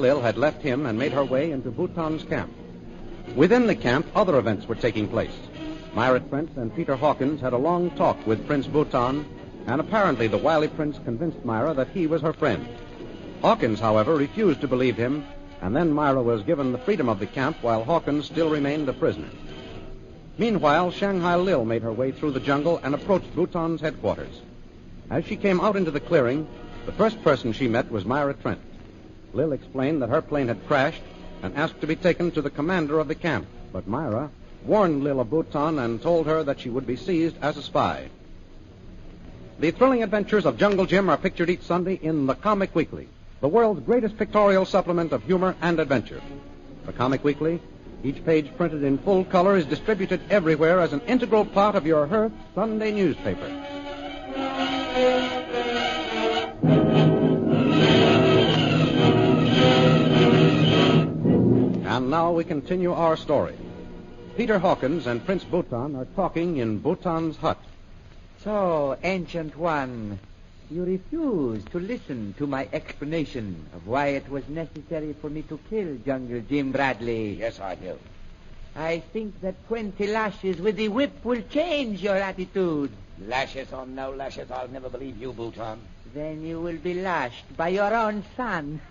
Lil had left him and made her way into Bhutan's camp. Within the camp, other events were taking place. Myra Trent and Peter Hawkins had a long talk with Prince Bhutan, and apparently the wily prince convinced Myra that he was her friend. Hawkins, however, refused to believe him, and then Myra was given the freedom of the camp while Hawkins still remained a prisoner. Meanwhile, Shanghai Lil made her way through the jungle and approached Bhutan's headquarters. As she came out into the clearing, the first person she met was Myra Trent. Lil explained that her plane had crashed and asked to be taken to the commander of the camp, but Myra warned Lil of Bhutan and told her that she would be seized as a spy. The thrilling adventures of Jungle Jim are pictured each Sunday in The Comic Weekly, the world's greatest pictorial supplement of humor and adventure. The Comic Weekly, each page printed in full color, is distributed everywhere as an integral part of your Hearth Sunday newspaper. And now we continue our story. Peter Hawkins and Prince Bhutan are talking in Bhutan's hut. So, Ancient One, you refuse to listen to my explanation of why it was necessary for me to kill Jungle Jim Bradley. Yes, I do. I think that 20 lashes with the whip will change your attitude. Lashes or no lashes, I'll never believe you, Bhutan. Then you will be lashed by your own son.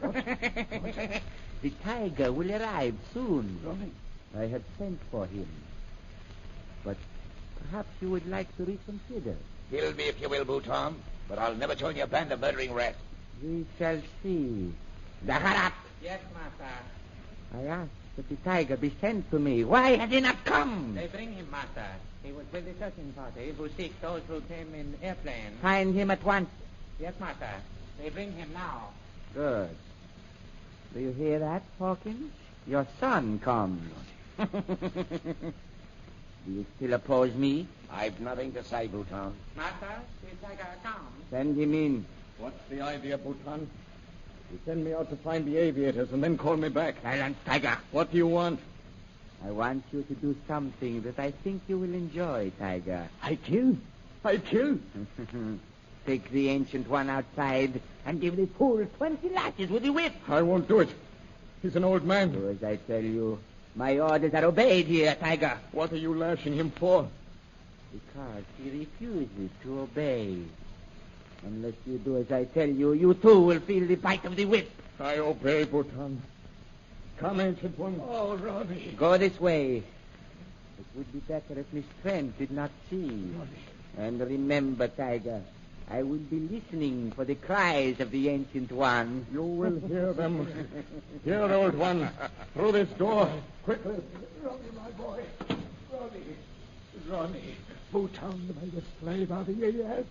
The tiger will arrive soon. I have sent for him. But perhaps you would like to reconsider. Kill me if you will, Bhutan, but I'll never join your band of murdering rats. We shall see. Daharat! Yes, master. I asked that the tiger be sent to me. Why has he not come? They bring him, master. He was with the searching party who seek those who came in airplane. Find him at once. Yes, master. They bring him now. Good. Do you hear that, Hawkins? Your son comes. Do you still oppose me? I've nothing to say, Bhutan. Master, the tiger comes. Send him in. What's the idea, Bhutan? You send me out to find the aviators and then call me back. Silence, tiger. What do you want? I want you to do something that I think you will enjoy, Tiger. I kill? I kill? Take the Ancient One outside and give the fool 20 lashes with the whip. I won't do it. He's an old man. Do as I tell you. My orders are obeyed here, Tiger. What are you lashing him for? Because he refuses to obey. Unless you do as I tell you, you too will feel the bite of the whip. I obey, Bhutan. Come, Ancient One. Oh, Ronnie. Go this way. It would be better if Miss Trent did not see. Ronnie. And remember, Tiger, I will be listening for the cries of the Ancient One. You will hear them. Here, old one. Through this door. Quickly. Ronnie, my boy. Ronnie. Bhutan made a slave out of you, yes?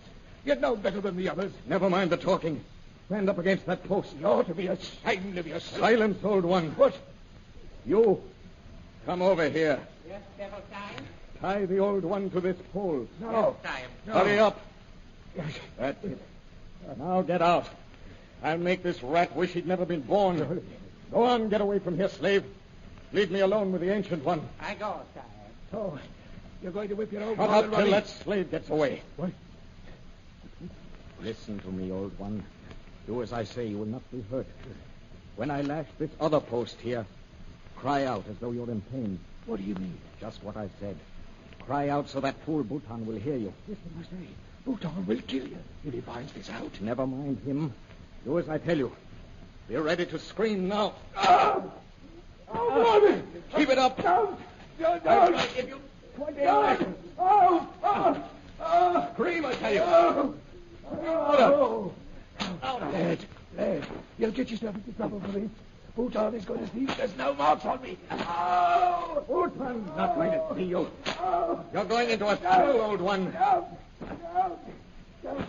You're no better than the others. Never mind the talking. Stand up against that post. You ought to be ashamed of yourself. Silence, old one. What? You. Come over here. Yes, Devil Time? Tie the old one to this pole. No. Yes, time. No. Hurry up. Yes. That's it. Now get out. I'll make this rat wish he'd never been born. Go on, get away from here, slave. Leave me alone with the Ancient One. I go, sire. So, you're going to whip your old Shut father, up till Ronnie? that slave gets away. What? Listen to me, old one. Do as I say. You will not be hurt. When I lash this other post here, cry out as though you're in pain. What do you mean? Just what I said. Cry out so that fool Bhutan will hear you. Listen, I say. Bhutan will kill you if he finds this out. Never mind him. Do as I tell you. Be ready to scream now. Oh, Ronnie! Keep it up. No! No! If you... No! Oh! Scream, I tell you. Oh! Oh! Lad. Lad, you'll get yourself into trouble for this. Bhutan is going to see there's no marks on me. Oh! Bhutan's not going to see you. Oh! You're going into a cell, old one. No! Don't.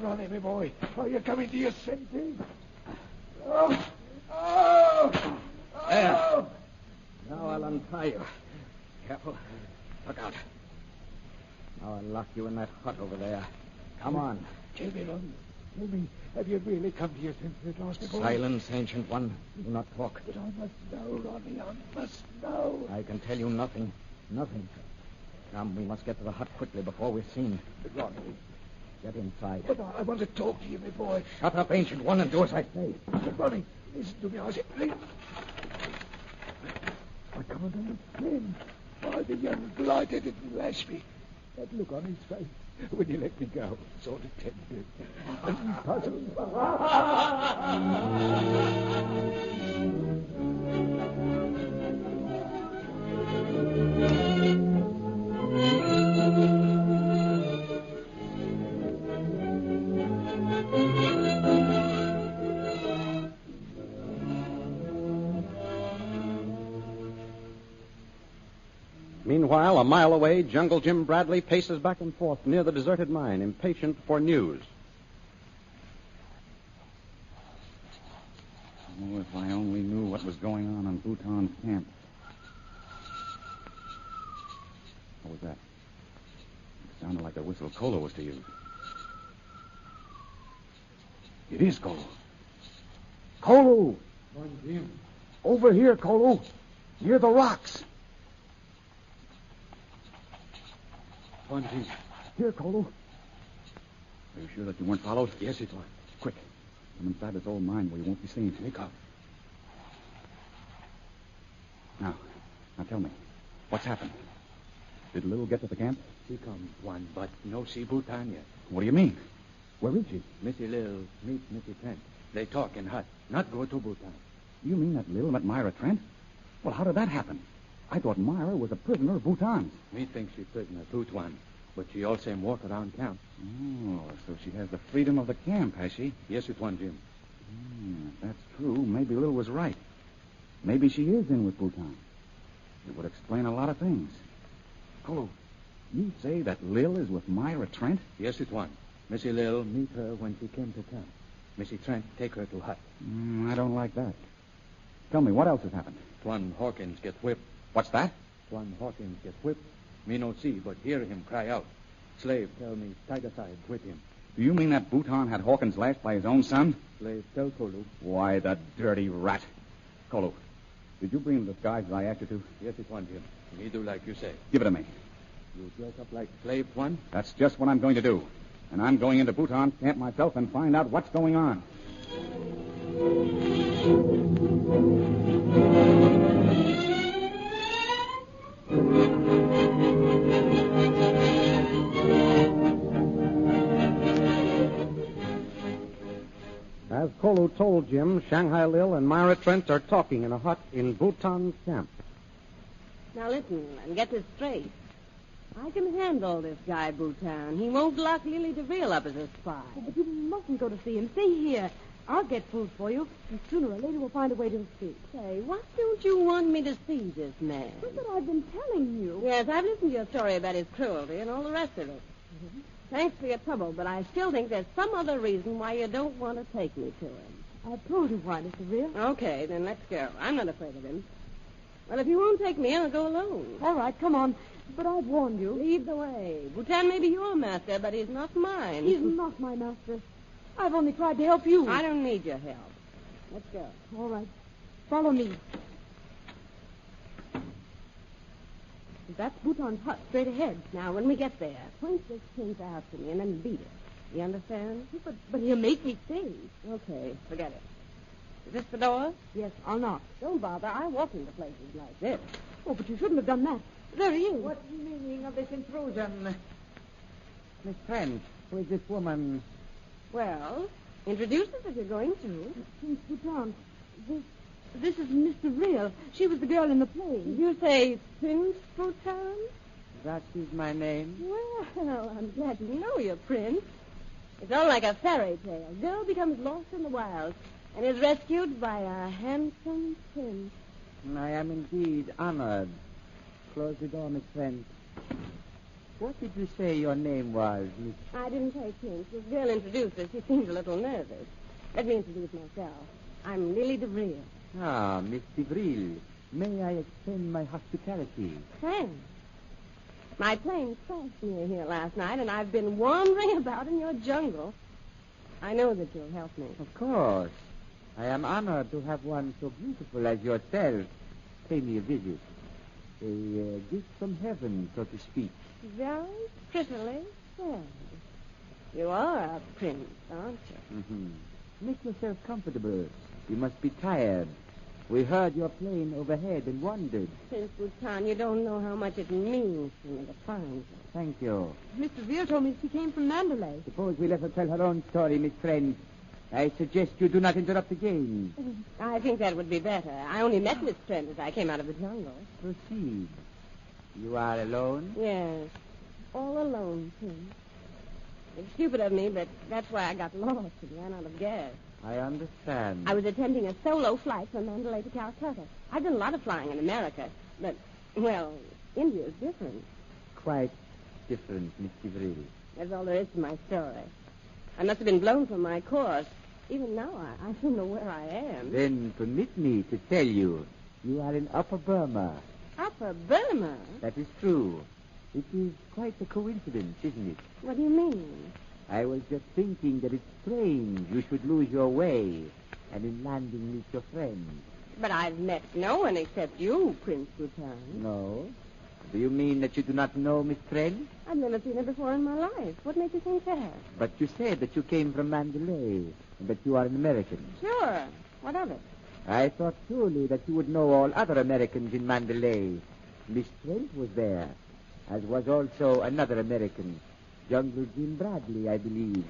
Ronnie, my boy. Are you coming to your senses? Oh! Oh! There. Now I'll untie you. Careful. Look out. Now I'll lock you in that hut over there. Come on. Tell me, Ronnie. Tell me, have you really come to your senses at last, my boy? Silence, Ancient One. Do not talk. But I must know, Ronnie. I must know. I can tell you nothing. Nothing. Come, we must get to the hut quickly before we're seen. But Ronnie. Get inside. But I want to talk to you, my boy. Shut up, Ancient One, and do as I say. But Ronnie, Listen to me, I say. I can't understand why the young blighter didn't lash me. That look on his face when he let me go, sort of tender and puzzled. Meanwhile, a mile away, Jungle Jim Bradley paces back and forth near the deserted mine, impatient for news. Oh, if I only knew what was going on in Bhutan's camp. What was that? It sounded like the whistle Kolo was to use. It is Kolo. Kolo! Over here, Kolo. Near the rocks. Here, Kolo. Are you sure that you weren't followed? Yes, it was. Quick. Come inside this old mine where you won't be seen. Sneak up. Now tell me. What's happened? Did Lil get to the camp? She come, one, but no see Bhutan yet. What do you mean? Where is she? Missy Lil meet Missy Trent. They talk in hut, not go to Bhutan. You mean that Lil met Myra Trent? Well, how did that happen? I thought Myra was a prisoner of Bhutan's. Me think she prisoner too, one, but she all same walk around camp. Oh, so she has the freedom of the camp, has she? Yes, it one, Jim. If that's true, maybe Lil was right. Maybe she is in with Bhutan. It would explain a lot of things. Kolo, you say that Lil is with Myra Trent? Yes, it one. Missy Lil meet her when she came to camp. Missy Trent take her to hut. I don't like that. Tell me, what else has happened? One Hawkins get whipped. What's that? One Hawkins get whipped. Me no see, but hear him cry out. Slave tell me, tiger side, whip him. Do you mean that Bhutan had Hawkins lashed by his own son? Slave tell Kolo. Why, the dirty rat. Kolo, did you bring him the disguise as I asked you to? Yes, it one, Jim. Me do like you say. Give it to me. You dress up like slave, one? That's just what I'm going to do. And I'm going into Bhutan's camp myself and find out what's going on. As Kolo told Jim, Shanghai Lil and Myra Trent are talking in a hut in Bhutan's camp. Now listen and get this straight. I can handle this guy, Bhutan. He won't lock Lily DeVille up as a spy. Oh, but you mustn't go to see him. Stay here. I'll get food for you, and sooner or later we'll find a way to escape. Say, why don't you want me to see this man? That's what I've been telling you. Yes, I've listened to your story about his cruelty and all the rest of it. Mm-hmm. Thanks for your trouble, but I still think there's some other reason why you don't want to take me to him. I've told you why, Mr. Real. Okay, then let's go. I'm not afraid of him. Well, if you won't take me, I'll go alone. All right, come on. But I've warned you. Lead the way. Bhutan may be your master, but he's not mine. He's not my master. I've only tried to help you. I don't need your help. Let's go. All right. Follow me. That's Bhutan's hut straight ahead. Now, when we get there, point this case out to me and then beat it. You understand? But he'll make me stay. Okay, forget it. Is this the door? Yes, I'll knock. Don't bother. I walk into places like this. Oh, but you shouldn't have done that. There he is. What's the meaning of this intrusion? Miss Trent, who is this woman? Well, introduce us if you're going to. Prince Bhutan. This is Mr. Real. She was the girl in the play. Did you say Prince Bhutan? That is my name. Well, I'm glad to know you, Prince. It's all like a fairy tale. Girl becomes lost in the wild and is rescued by a handsome prince. I am indeed honored. Close the door, Miss Trent. What did you say your name was, Miss? I didn't say Prince. This girl introduced us. She seems a little nervous. Let me introduce myself. I'm Lily DeVille. Ah, Miss DeVille. May I extend my hospitality? Thanks. My plane crashed near here last night, and I've been wandering about in your jungle. I know that you'll help me. Of course. I am honored to have one so beautiful as yourself pay me a visit. A gift from heaven, so to speak. Very prettily said. You are a prince, aren't you? Mm-hmm. Make yourself comfortable. You must be tired. We heard your plane overhead and wondered. Prince Bhutan, you don't know how much it means to me to find you. Thank you. Mr. Veal told me she came from Mandalay. Suppose we let her tell her own story, Miss Friend. I suggest you do not interrupt again. I think that would be better. I only met Miss Trent as I came out of the jungle. Proceed. You are alone? Yes. All alone, Prince. It's stupid of me, but that's why I got lost and ran out of gas. I understand. I was attempting a solo flight from Mandalay to Calcutta. I've done a lot of flying in America, but, well, India's different. Quite different, Miss Givril. That's all there is to my story. I must have been blown from my course. Even now, I don't know where I am. Then permit me to tell you, you are in Upper Burma. Upper Burma? That is true. It is quite a coincidence, isn't it? What do you mean? I was just thinking that it's strange you should lose your way and in landing meet your friend. But I've met no one except you, Prince Bhutan. No? Do you mean that you do not know Miss Friend? I've never seen her before in my life. What makes you think that? But you said that you came from Mandalay and that you are an American. Sure. What of it? I thought surely that you would know all other Americans in Mandalay. Miss Trent was there, as was also another American, Jungle Jim Bradley, I believe.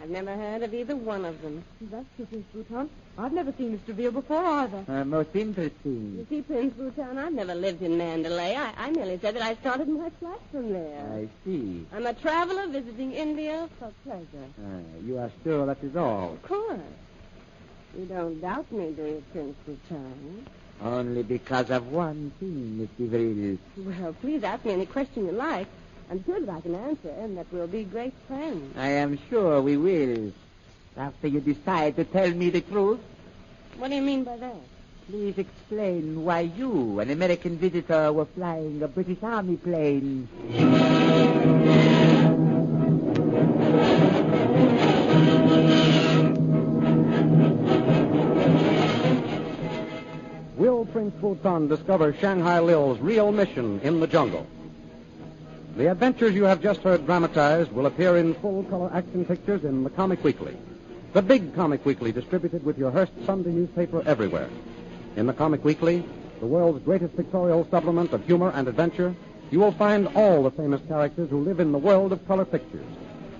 I've never heard of either one of them. That's true, Prince Bhutan. I've never seen Mr. Veal before either. Most interesting. You see, Prince Bhutan, I've never lived in Mandalay. I merely said that I started my flight from there. I see. I'm a traveler visiting India for pleasure. You are sure that is all? Of course. You don't doubt me, do you, Prince Bhutan? Only because of one thing, Miss Givril. Well, please ask me any question you like. I'm sure that I can answer, and that we'll be great friends. I am sure we will. After you decide to tell me the truth. What do you mean by that? Please explain why you, an American visitor, were flying a British Army plane. Will Prince Bhutan discover Shanghai Lil's real mission in the jungle? The adventures you have just heard dramatized will appear in full-color action pictures in the Comic Weekly, the big Comic Weekly distributed with your Hearst Sunday newspaper everywhere. In the Comic Weekly, the world's greatest pictorial supplement of humor and adventure, you will find all the famous characters who live in the world of color pictures.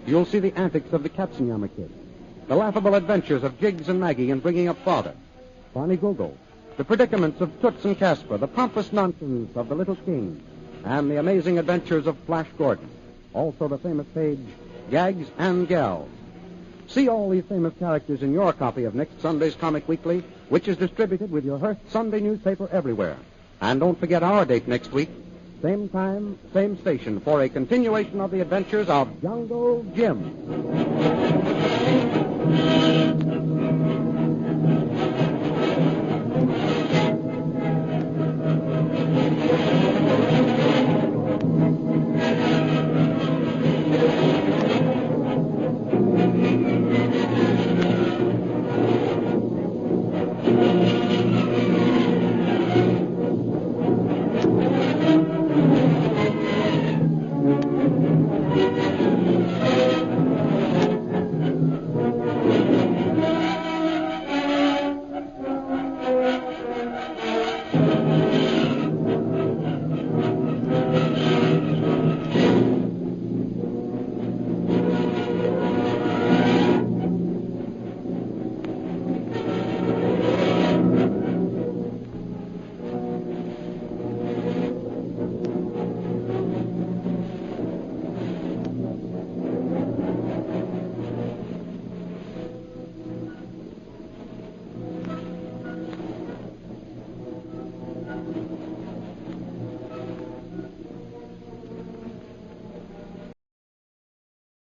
You'll see the antics of the Katzenjammer Kid, the laughable adventures of Jiggs and Maggie in bringing up father, Barney Google, the predicaments of Toots and Casper, the pompous nonsense of the Little King, and the amazing adventures of Flash Gordon. Also the famous page, Gags and Gals. See all these famous characters in your copy of next Sunday's Comic Weekly, which is distributed with your Hearst Sunday newspaper everywhere. And don't forget our date next week, same time, same station, for a continuation of the adventures of Jungle Jim.